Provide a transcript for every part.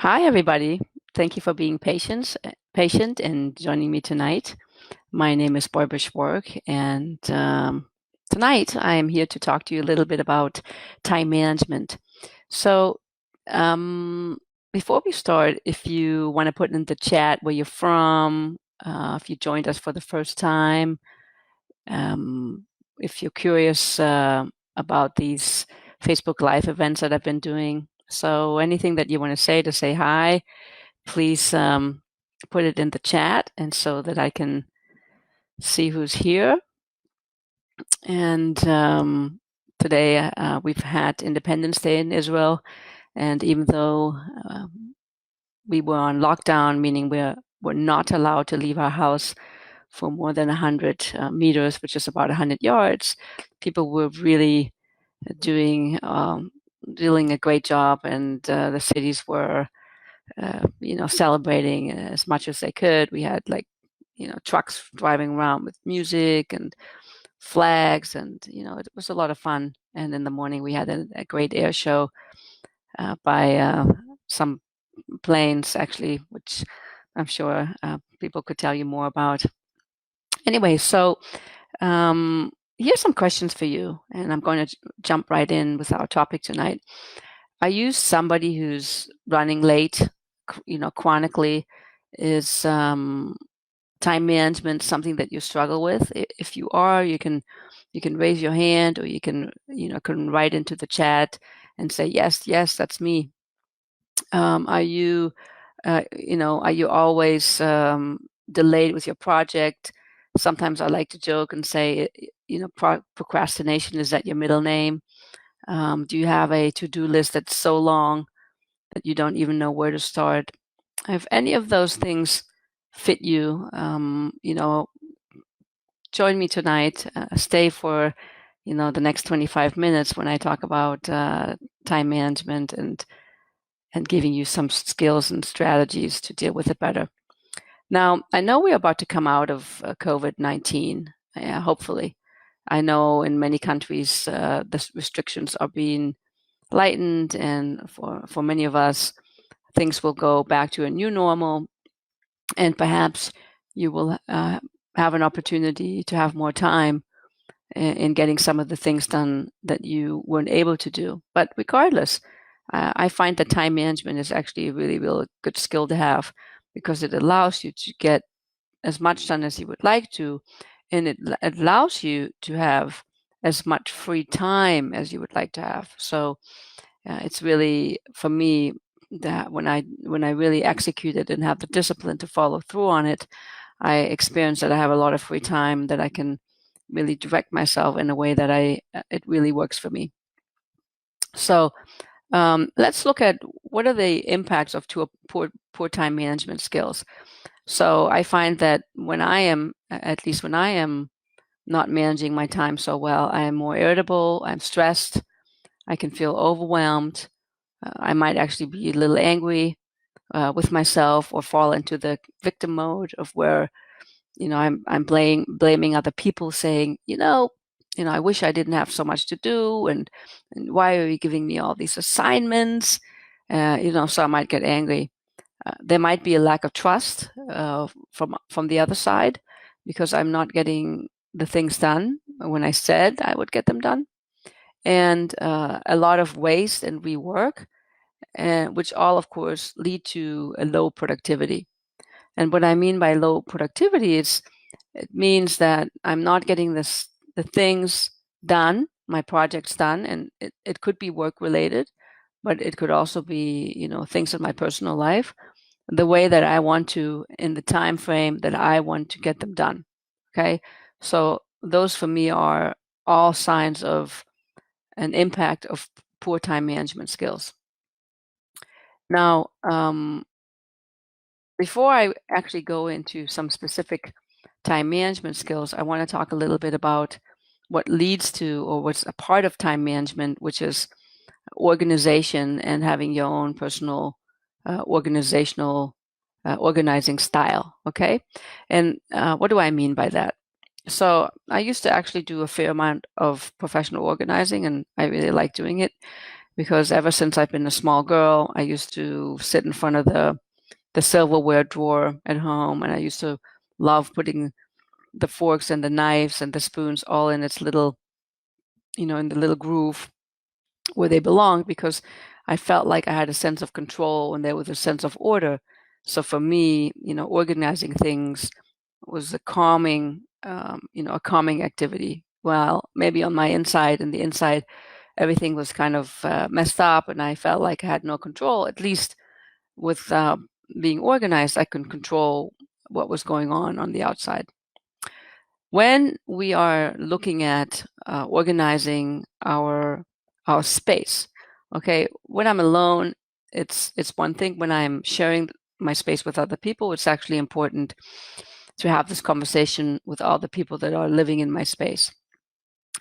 Hi, everybody. Thank you for being patient and joining me tonight. My name is Barbara Schwark, and tonight I am here to talk to you a little bit about time management. So, um, before we start, if you want to put in the chat where you're from, if you joined us for the first time, um, if you're curious about these Facebook Live events that I've been doing. So anything that you want to say hi, please put it in the chat and so that I can see who's here. And today we've had Independence Day in Israel. And even though we were on lockdown, meaning we're not allowed to leave our house for more than 100 meters, which is about 100 yards, people were really doing a great job, and the cities were celebrating as much as they could. We had trucks driving around with music and flags, and it was a lot of fun. And in the morning we had a great air show by some planes, actually, which I'm sure people could tell you more about. Anyway, so here's some questions for you, and I'm going to jump right in with our topic tonight. Are you somebody who's running late, chronically? Is time management something that you struggle with? If you are, you can raise your hand, or you can write into the chat and say, yes, that's me. Are you always delayed with your project? Sometimes I like to joke and say, procrastination, is that your middle name? Do you have a to-do list that's so long that you don't even know where to start? If any of those things fit you, join me tonight. Stay for, the next 25 minutes when I talk about time management and giving you some skills and strategies to deal with it better. Now, I know we're about to come out of COVID-19, hopefully. I know in many countries the restrictions are being lightened, and for many of us, things will go back to a new normal, and perhaps you will have an opportunity to have more time in getting some of the things done that you weren't able to do. But regardless, I find that time management is actually a really good skill to have, because it allows you to get as much done as you would like to, and it allows you to have as much free time as you would like to have. So it's really, for me, that when I really execute it and have the discipline to follow through on it, I experience that I have a lot of free time that I can really direct myself in a way that it really works for me. So let's look at what are the impacts of poor time management skills. So I find that when I am not managing my time so well, I am more irritable, I'm stressed, I can feel overwhelmed. I might actually be a little angry with myself, or fall into the victim mode of where, I'm blaming other people, saying, I wish I didn't have so much to do, and why are you giving me all these assignments? So I might get angry. There might be a lack of trust from the other side, because I'm not getting the things done when I said I would get them done, and a lot of waste and rework, which all, of course, lead to a low productivity. And what I mean by low productivity is, it means that I'm not getting the things done, my projects done, and it could be work related, but it could also be, things in my personal life, the way that I want to, in the time frame that I want to get them done. Okay, so those for me are all signs of an impact of poor time management skills. Now, before I actually go into some specific time management skills, I want to talk a little bit about what leads to, or what's a part of time management, which is organization and having your own personal organizational organizing style. Okay, and what do I mean by that? So I used to actually do a fair amount of professional organizing, and I really like doing it. because ever since I've been a small girl, I used to sit in front of the silverware drawer at home, and I used to love putting the forks and the knives and the spoons all in its little, in the little groove where they belonged, because I felt like I had a sense of control and there was a sense of order. So for me, organizing things was a calming activity. Well, maybe on my inside, and the inside, everything was kind of messed up, and I felt like I had no control. At least with being organized, I could control what was going on the outside. When we are looking at organizing our space, okay, when I'm alone, it's one thing. When I'm sharing my space with other people, it's actually important to have this conversation with all the people that are living in my space.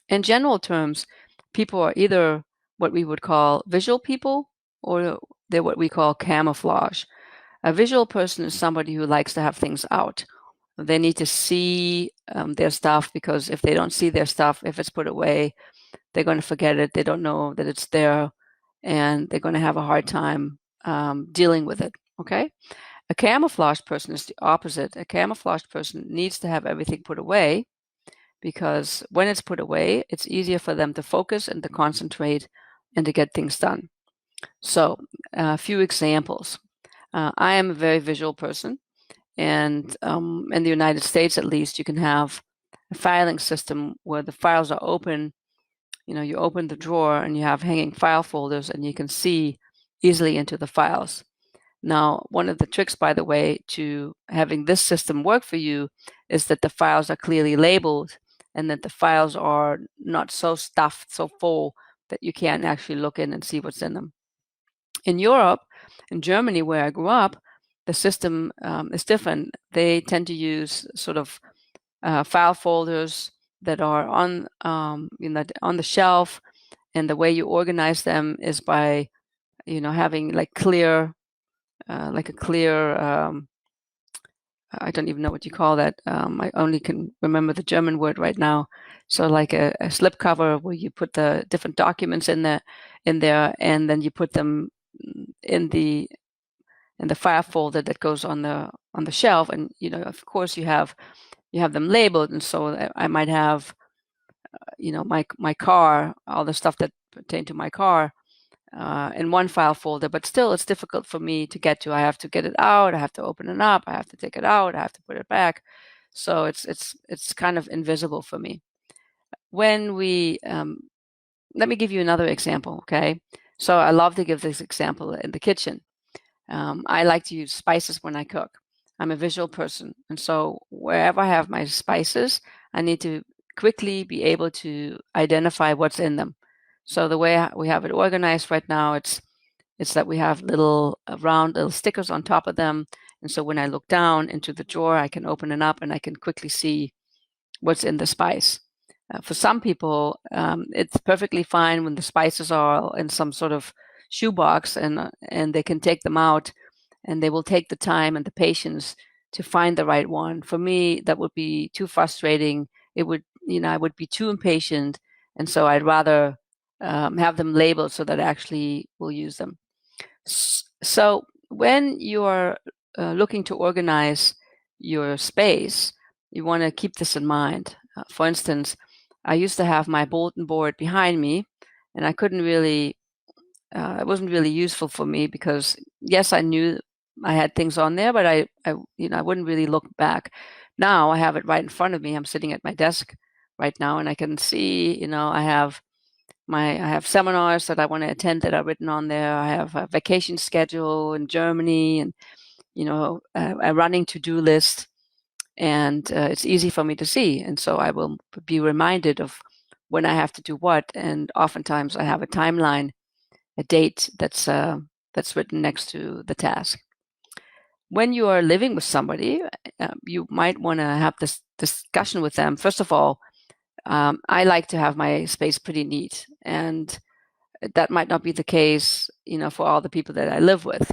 In general terms, people are either what we would call visual people, or they're what we call camouflage. A visual person is somebody who likes to have things out. They need to see their stuff, because if they don't see their stuff, if it's put away, they're going to forget it. They don't know that it's there, and they're going to have a hard time dealing with it. Okay? A camouflage person is the opposite. A camouflage person needs to have everything put away, because when it's put away, it's easier for them to focus and to concentrate and to get things done. So, a few examples. I am a very visual person, and in the United States, at least, you can have a filing system where the files are open. You open the drawer and you have hanging file folders, and you can see easily into the files. Now, one of the tricks, by the way, to having this system work for you is that the files are clearly labeled, and that the files are not so stuffed, so full, that you can't actually look in and see what's in them. In Europe, in Germany, where I grew up, the system is different. They tend to use sort of file folders that are on the shelf, and the way you organize them is by having like a clear I don't even know what you call that. I only can remember the German word right now. So like a slip cover where you put the different documents in there, and then you put them in the file folder that goes on the shelf. And of course, you have them labeled, and so I might have my car, all the stuff that pertain to my car, in one file folder, but still it's difficult for me to get to. I have to get it out, I have to open it up, I have to take it out, I have to put it back. So it's kind of invisible for me. When we let me give you another example, okay? So I love to give this example in the kitchen. I like to use spices when I cook. I'm a visual person, and so wherever I have my spices, I need to quickly be able to identify what's in them. So the way we have it organized right now, it's that we have little round little stickers on top of them, and so when I look down into the drawer, I can open it up and I can quickly see what's in the spice. For some people, it's perfectly fine when the spices are in some sort of shoebox, and they can take them out, and they will take the time and the patience to find the right one. For me, that would be too frustrating. It would, I would be too impatient, and so I'd rather have them labeled so that I actually will use them. So when you are looking to organize your space, you want to keep this in mind. For instance, I used to have my bulletin board behind me, and I couldn't really, it wasn't really useful for me, because yes, I knew I had things on there, but I wouldn't really look back. Now I have it right in front of me. I'm sitting at my desk right now, and I can see, I have seminars that I want to attend that are written on there. I have a vacation schedule in Germany, and a running to-do list, and it's easy for me to see. And so I will be reminded of when I have to do what. And oftentimes I have a timeline, a date that's written next to the task. When you are living with somebody, you might want to have this discussion with them. First of all, I like to have my space pretty neat, and that might not be the case, for all the people that I live with.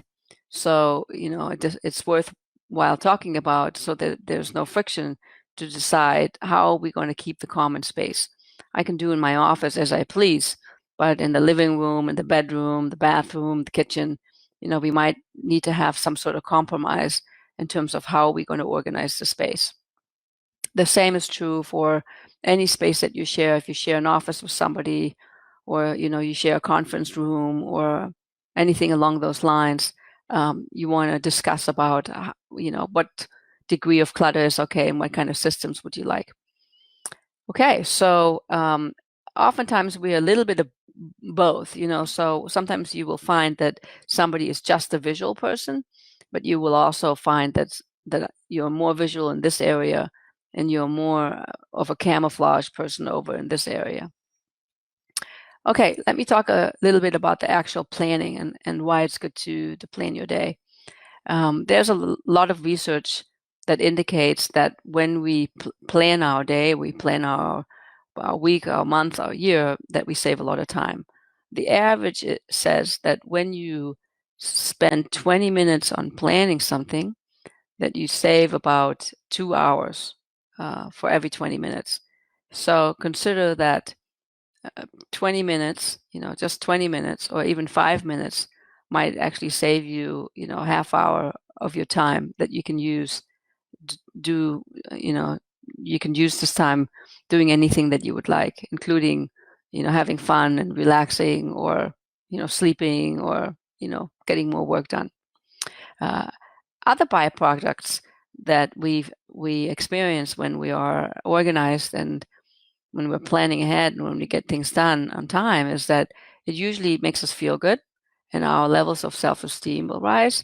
So, it's worthwhile talking about, so that there's no friction, to decide how we're going to keep the common space. I can do in my office as I please, but in the living room, in the bedroom, the bathroom, the kitchen, we might need to have some sort of compromise in terms of how we're going to organize the space. The same is true for any space that you share. If you share an office with somebody, or you share a conference room or anything along those lines, you want to discuss about what degree of clutter is okay and what kind of systems would you like. Okay, so oftentimes we're a little bit of both, so sometimes you will find that somebody is just a visual person, but you will also find that you're more visual in this area and you're more of a camouflage person over in this area. Okay, let me talk a little bit about the actual planning and why it's good to plan your day. There's a lot of research that indicates that when we plan our day, we plan our week, our month, our year, that we save a lot of time. The average says that when you spend 20 minutes on planning something, that you save about 2 hours for every 20 minutes. So consider that 20 minutes, just 20 minutes or even 5 minutes might actually save you, a half hour of your time that you can use do, you can use this time doing anything that you would like, including, having fun and relaxing, or, sleeping, or, getting more work done. Other byproducts that we experience when we are organized and when we're planning ahead and when we get things done on time is that it usually makes us feel good and our levels of self-esteem will rise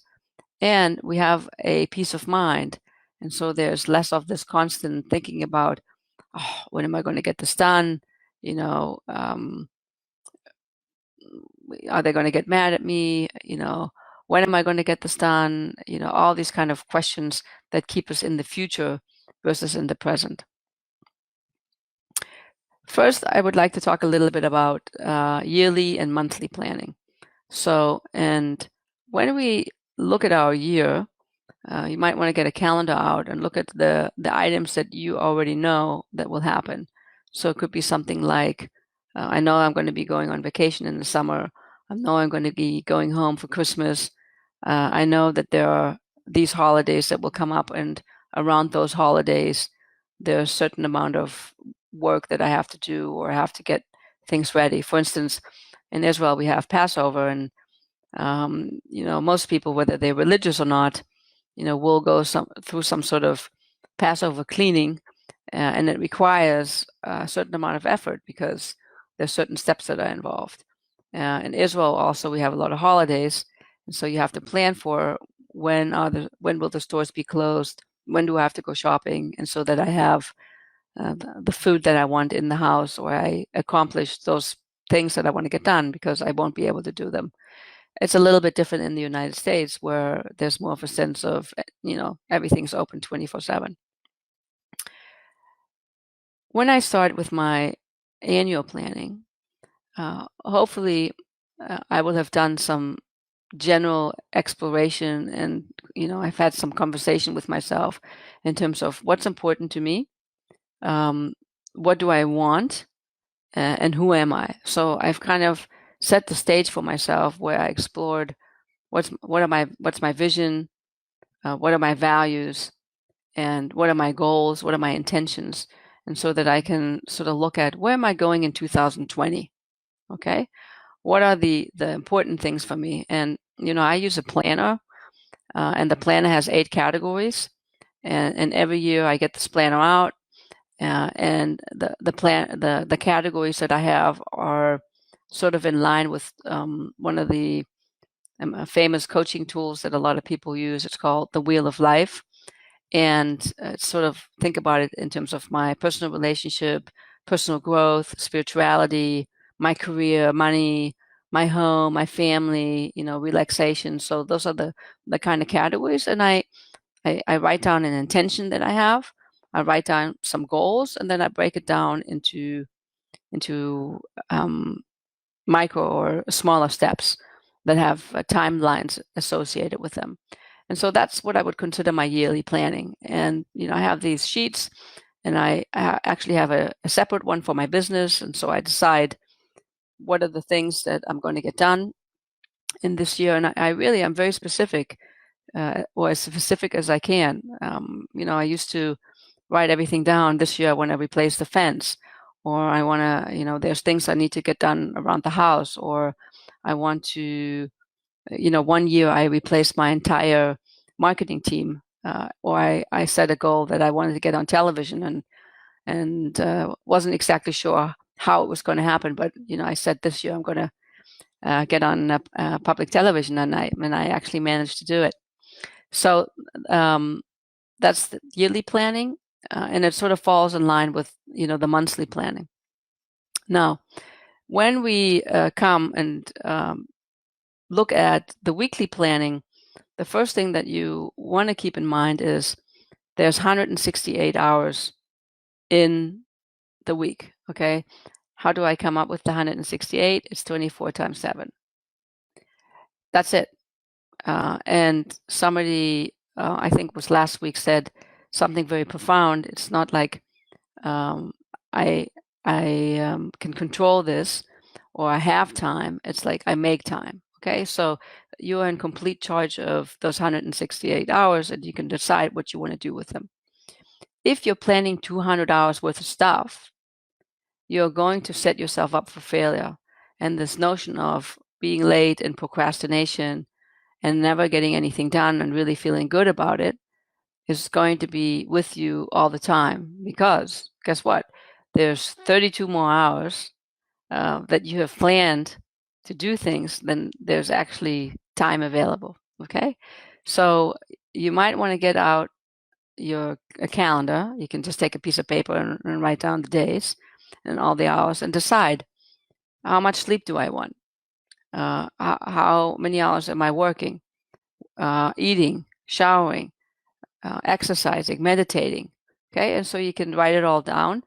and we have a peace of mind. And so there's less of this constant thinking about, oh, when am I going to get this done? Are they going to get mad at me? When am I going to get this done? All these kind of questions that keep us in the future versus in the present. First, I would like to talk a little bit about yearly and monthly planning. So, and when we look at our year, you might want to get a calendar out and look at the items that you already know that will happen. So it could be something like, I know I'm going to be going on vacation in the summer. I know I'm going to be going home for Christmas. I know that there are these holidays that will come up, and around those holidays, there's a certain amount of work that I have to do or I have to get things ready. For instance, in Israel, we have Passover, and most people, whether they're religious or not, will go through some sort of Passover cleaning, and it requires a certain amount of effort because there's certain steps that are involved. In Israel, also, we have a lot of holidays, and so you have to plan for when will the stores be closed, when do I have to go shopping, and so that I have the food that I want in the house, or I accomplish those things that I want to get done, because I won't be able to do them. It's a little bit different in the United States, where there's more of a sense of, everything's open 24/7. When I start with my annual planning, hopefully I will have done some general exploration, and I've had some conversation with myself in terms of what's important to me, what do I want, and who am I. So I've kind of set the stage for myself, where I explored what's my vision, what are my values, and what are my goals, what are my intentions, and so that I can sort of look at, where am I going in 2020. Okay, what are the important things for me? And I use a planner, and the planner has 8 categories, and every year I get this planner out, and the categories that I have are sort of in line with one of the famous coaching tools that a lot of people use. It's called the Wheel of Life, and sort of think about it in terms of my personal relationship, personal growth, spirituality, my career, money, my home, my family, relaxation. So those are the kind of categories, and I write down an intention that I have. I write down some goals, and then I break it down into micro or smaller steps that have timelines associated with them. And so that's what I would consider my yearly planning. And I have these sheets, and I actually have a separate one for my business. And so I decide what are the things that I'm going to get done in this year. And I really am very specific, or as specific as I can. I used to write everything down. This year I want to replace the fence, or I want to, there's things I need to get done around the house, or I want to, one year I replaced my entire marketing team, or I set a goal that I wanted to get on television, and wasn't exactly sure how it was going to happen, but I said this year I'm going to get on public television, and I actually managed to do it. So that's the yearly planning, and it sort of falls in line with the monthly planning. Now, when we come and look at the weekly planning, the first thing that you want to keep in mind is there's 168 hours in the week. Okay, how do I come up with the 168? It's 24 times 7. That's it. And somebody, I think it was last week, said something very profound. It's not like I can control this, or I have time. It's like I make time. Okay, so you are in complete charge of those 168 hours, and you can decide what you want to do with them. If you're planning 200 hours worth of stuff, you're going to set yourself up for failure. And this notion of being late and procrastination and never getting anything done and really feeling good about it is going to be with you all the time, because guess what? There's 32 more hours that you have planned to do things than there's actually time available. Okay, so you might want to get out a calendar. You can just take a piece of paper and write down the days and all the hours, and decide, how much sleep do I want? How many hours am I working? Eating, showering, exercising, meditating. Okay, and so you can write it all down.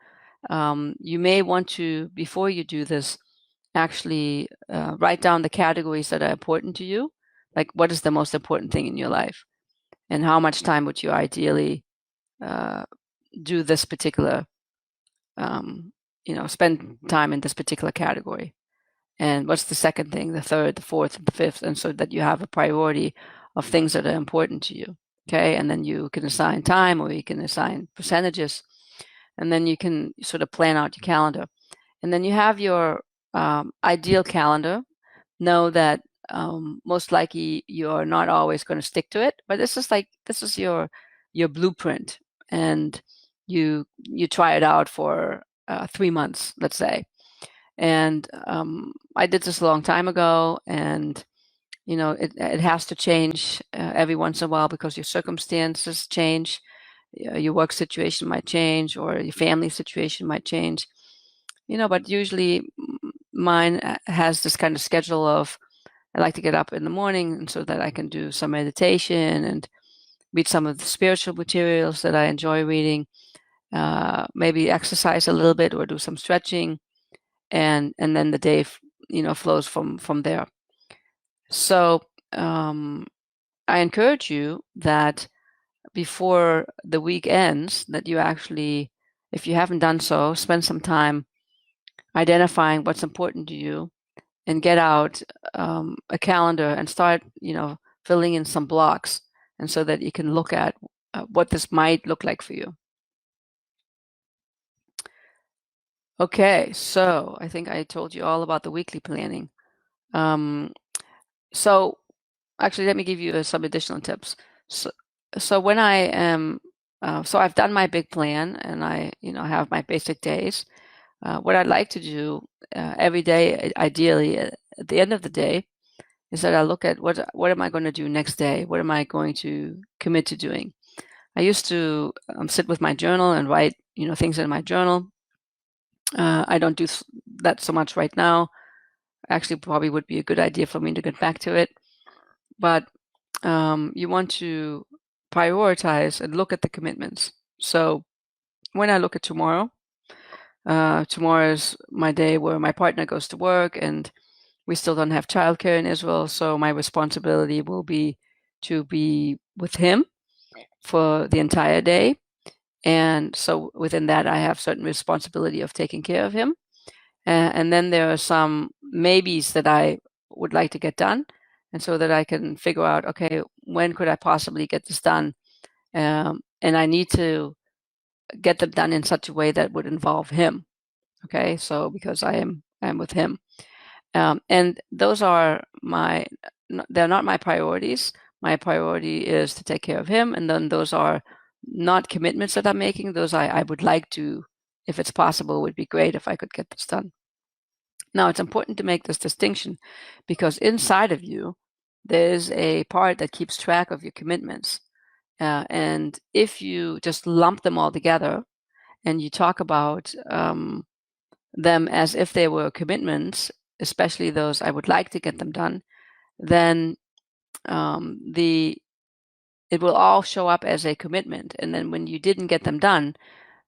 You may want to, before you do this, actually write down the categories that are important to you. Like, what is the most important thing in your life, and how much time would you ideally do this particular, spend time in this particular category? And what's the second thing, the third, the fourth, and the fifth, and so that you have a priority of things that are important to you. Okay, and then you can assign time, or you can assign percentages, and then you can sort of plan out your calendar. And then you have your ideal calendar. Know that most likely you're not always going to stick to it, but this is your blueprint, and you try it out for 3 months, let's say. And I did this a long time ago, and it has to change every once in a while, because your circumstances change, your work situation might change, or your family situation might change. But usually mine has this kind of schedule of, I like to get up in the morning, and so that I can do some meditation and read some of the spiritual materials that I enjoy reading, maybe exercise a little bit or do some stretching, and then the day flows from there. So I encourage you that before the week ends, that you actually, if you haven't done so, spend some time identifying what's important to you, and get out a calendar and start filling in some blocks, and so that you can look at what this might look like for you. Okay, so I think I told you all about the weekly planning. So actually, let me give you some additional tips. So when I am, so I've done my big plan, and I have my basic days. What I'd like to do every day, ideally at the end of the day, is that I look at what am I going to do next day? What am I going to commit to doing? I used to sit with my journal and write things in my journal. I don't do that so much right now. Actually, probably would be a good idea for me to get back to it. But you want to prioritize and look at the commitments. So when I look at tomorrow, tomorrow is my day where my partner goes to work, and we still don't have childcare in Israel. So my responsibility will be to be with him for the entire day. And so within that, I have certain responsibility of taking care of him. And then there are some maybes that I would like to get done, and so that I can figure out, okay, when could I possibly get this done? And I need to get them done in such a way that would involve him. Okay, so because I'm with him, and those are they're not my priorities. My priority is to take care of him, and then those are not commitments that I'm making. Those I would like to, if it's possible, it would be great if I could get this done. Now, it's important to make this distinction because inside of you, there's a part that keeps track of your commitments. And if you just lump them all together and you talk about them as if they were commitments, especially those I would like to get them done, then it will all show up as a commitment. And then when you didn't get them done,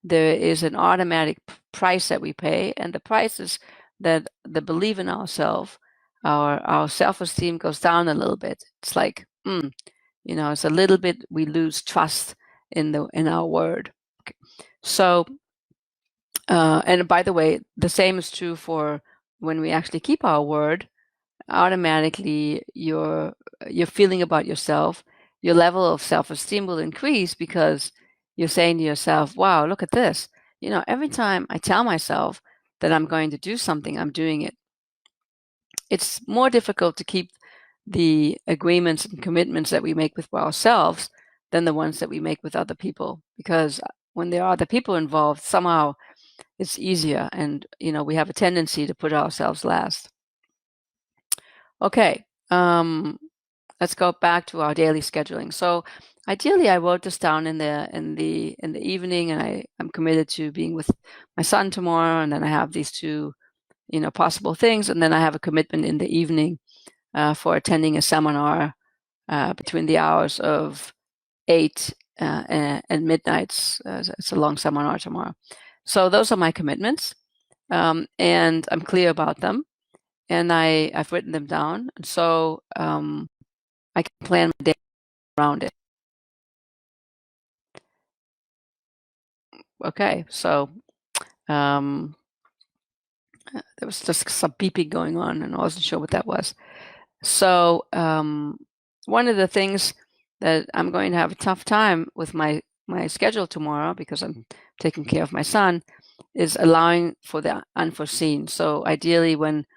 there is an automatic price that we pay, and the price is that the belief in ourselves, our self-esteem goes down a little bit. It's like, it's a little bit, we lose trust in our word. Okay. So, and by the way, the same is true for when we actually keep our word. Automatically, your feeling about yourself, your level of self-esteem will increase because you're saying to yourself, wow, look at this. Every time I tell myself that I'm going to do something, I'm doing it. It's more difficult to keep the agreements and commitments that we make with ourselves than the ones that we make with other people, because when there are other people involved, somehow it's easier, and we have a tendency to put ourselves last. Okay, let's go back to our daily scheduling. So ideally, I wrote this down in the evening, and I'm committed to being with my son tomorrow, and then I have these two, possible things, and then I have a commitment in the evening for attending a seminar between the hours of 8 and midnight. It's a long seminar tomorrow. So those are my commitments, and I'm clear about them, and I've written them down, and so I can plan my day around it. Okay, so there was just some beeping going on, and I wasn't sure what that was. So one of the things that I'm going to have a tough time with my schedule tomorrow, because I'm taking care of my son, is allowing for the unforeseen. So ideally, when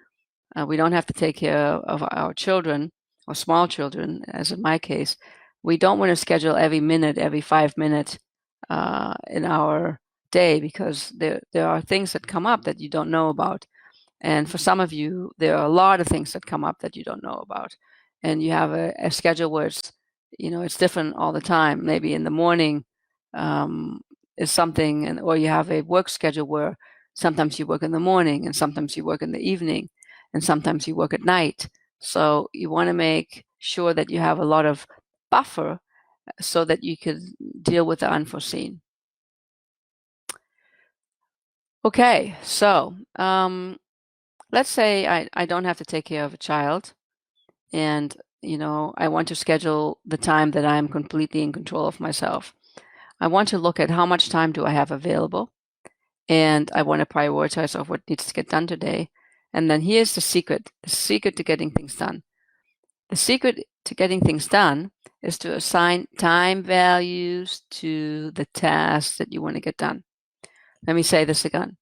we don't have to take care of our children or small children, as in my case, we don't want to schedule every minute, every 5 minutes in our day, because there are things that come up that you don't know about. And for some of you, there are a lot of things that come up that you don't know about. And you have a schedule where it's different all the time. Maybe in the morning is something, or you have a work schedule where sometimes you work in the morning and sometimes you work in the evening and sometimes you work at night. So you want to make sure that you have a lot of buffer so that you can deal with the unforeseen. Okay, so let's say I don't have to take care of a child, and I want to schedule the time that I'm completely in control of myself. I want to look at how much time do I have available, and I want to prioritize of what needs to get done today. And then here's the secret to getting things done. The secret to getting things done is to assign time values to the tasks that you want to get done. Let me say this again.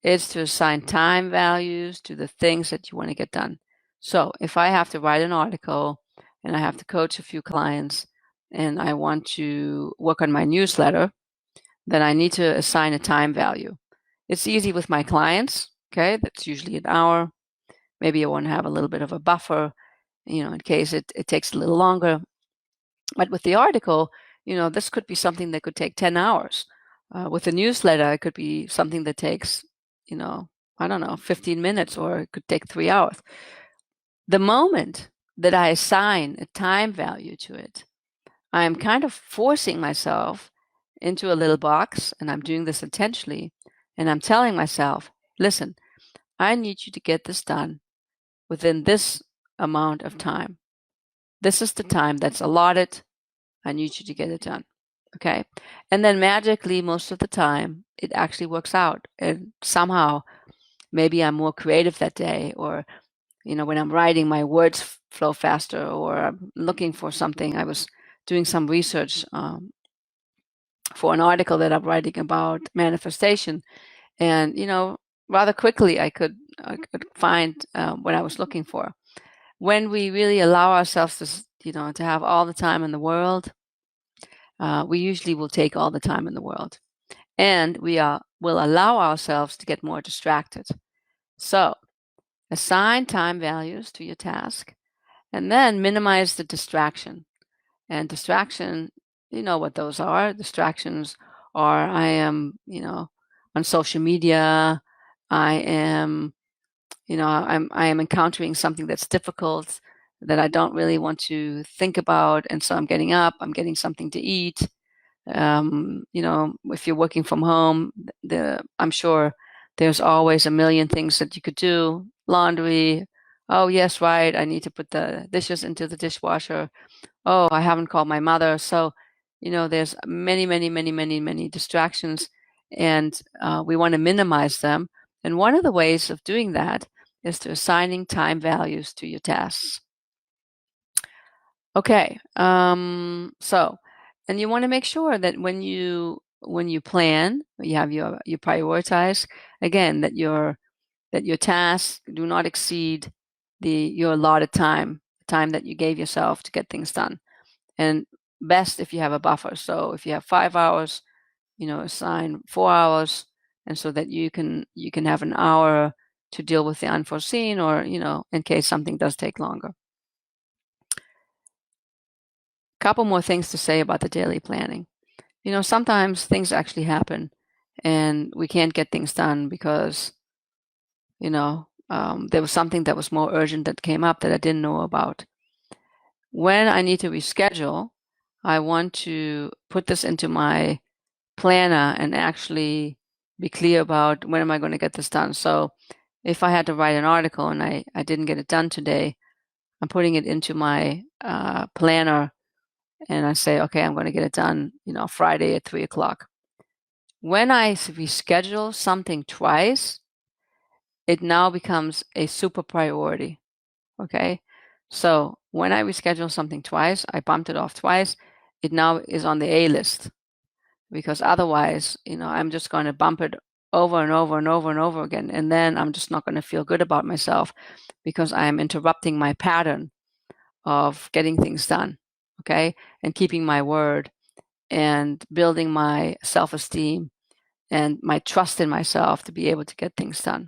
It's to assign time values to the things that you want to get done. So if I have to write an article and I have to coach a few clients and I want to work on my newsletter, then I need to assign a time value. It's easy with my clients, okay? That's usually an hour. Maybe I want to have a little bit of a buffer, in case it takes a little longer. But with the article, this could be something that could take 10 hours. With a newsletter, it could be something that takes, I don't know, 15 minutes, or it could take 3 hours. The moment that I assign a time value to it, I am kind of forcing myself into a little box, and I'm doing this intentionally, and I'm telling myself, listen, I need you to get this done within this amount of time. This is the time that's allotted. I need you to get it done. Okay. And then magically, most of the time, it actually works out. And somehow, maybe I'm more creative that day, or when I'm writing, my words flow faster, or I'm looking for something. I was doing some research for an article that I'm writing about manifestation, and rather quickly I could find what I was looking for. When we really allow ourselves to have all the time in the world, we usually will take all the time in the world, and will allow ourselves to get more distracted. So assign time values to your task, and then minimize the distraction. And distraction, you know what those are. Distractions are, I am, on social media. I am, I am encountering something that's difficult that I don't really want to think about. And so I'm getting up, I'm getting something to eat. If you're working from home, I'm sure there's always a million things that you could do. Laundry. Oh, yes, right. I need to put the dishes into the dishwasher. Oh, I haven't called my mother. So, there's many, many, many, many, many distractions, and we want to minimize them. And one of the ways of doing that is to assigning time values to your tasks. Okay, and you want to make sure that when you plan, you prioritize again, that your tasks do not exceed your allotted time that you gave yourself to get things done. And best if you have a buffer. So if you have 5 hours, assign 4 hours, and so that you can have an hour to deal with the unforeseen, or in case something does take longer. Couple more things to say about the daily planning. Sometimes things actually happen and we can't get things done because, there was something that was more urgent that came up that I didn't know about. When I need to reschedule, I want to put this into my planner and actually be clear about when am I going to get this done. So if I had to write an article and I didn't get it done today, I'm putting it into my planner, and I say, okay, I'm going to get it done, Friday at 3:00. When I reschedule something twice, it now becomes a super priority. Okay. So when I reschedule something twice, I bumped it off twice, it now is on the A list, because otherwise, I'm just going to bump it over and over and over and over again. And then I'm just not going to feel good about myself because I'm interrupting my pattern of getting things done. Okay. And keeping my word and building my self-esteem and my trust in myself to be able to get things done.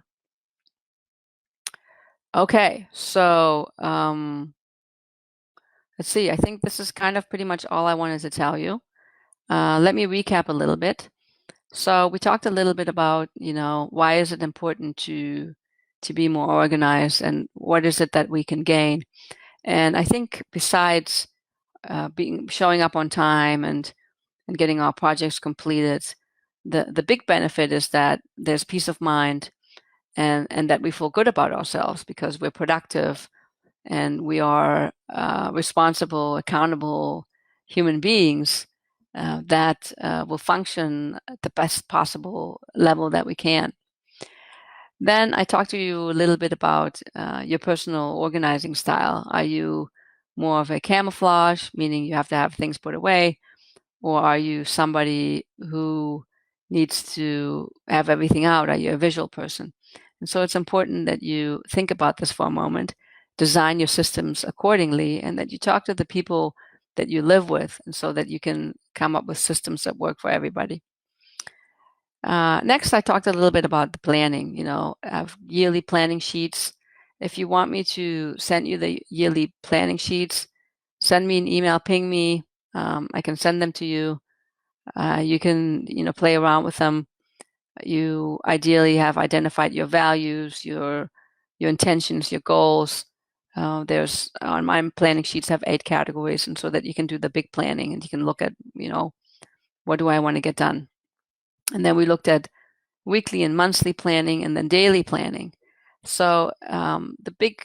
Okay. So, let's see. I think this is kind of pretty much all I wanted to tell you. Let me recap a little bit. So we talked a little bit about, why is it important to be more organized, and what is it that we can gain. And I think besides showing up on time and getting our projects completed, the big benefit is that there's peace of mind, and that we feel good about ourselves because we're productive and we are responsible, accountable human beings that will function at the best possible level that we can. Then I talked to you a little bit about your personal organizing style. Are you more of a camouflage, meaning you have to have things put away, or are you somebody who needs to have everything out? Are you a visual person? And so it's important that you think about this for a moment, design your systems accordingly, and that you talk to the people that you live with, and so that you can come up with systems that work for everybody. Next, I talked a little bit about the planning, have yearly planning sheets. If you want me to send you the yearly planning sheets, send me an email, ping me. I can send them to you. You can, play around with them. You ideally have identified your values, your intentions, your goals. There's on my planning sheets have 8 categories, and so that you can do the big planning and you can look at, what do I want to get done? And then we looked at weekly and monthly planning, and then daily planning. So the big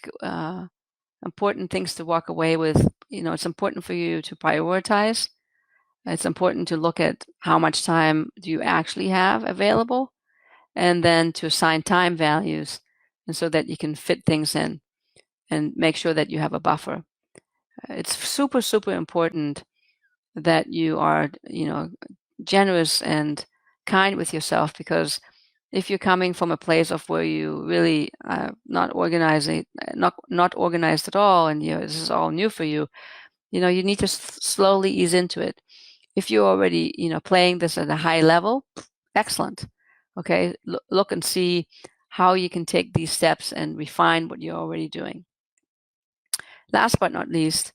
important things to walk away with, it's important for you to prioritize. It's important to look at how much time do you actually have available, and then to assign time values, and so that you can fit things in. and make sure that you have a buffer. It's super, super important that you are, generous and kind with yourself, because if you're coming from a place of where you really not organized at all, and this is all new for you, you need to slowly ease into it. If you're already playing this at a high level, excellent. Okay, look and see how you can take these steps and refine what you're already doing. Last but not least,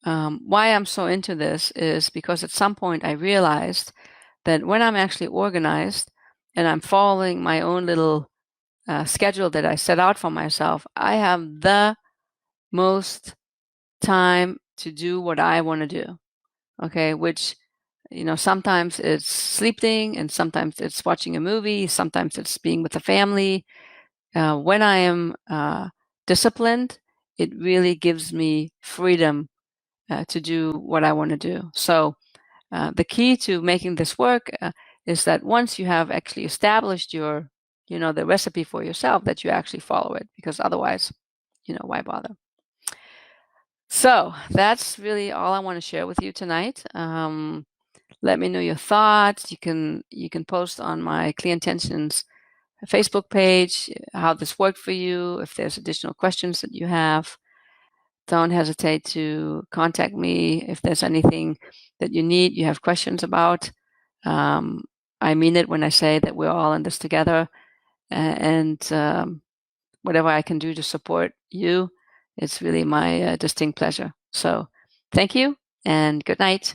why I'm so into this is because at some point I realized that when I'm actually organized and I'm following my own little schedule that I set out for myself, I have the most time to do what I want to do. Okay, which, sometimes it's sleeping, and sometimes it's watching a movie, sometimes it's being with the family. When I am disciplined, it really gives me freedom to do what I want to do. So the key to making this work is that once you have actually established the recipe for yourself, that you actually follow it, because otherwise, why bother? So that's really all I want to share with you tonight. Let me know your thoughts. You can post on my Clear Intentions Facebook page how this worked for you. If there's additional questions that you have, don't hesitate to contact me if there's anything that you have questions about. I mean it when I say that we're all in this together, and whatever I can do to support you, it's really my distinct pleasure. So thank you and good night.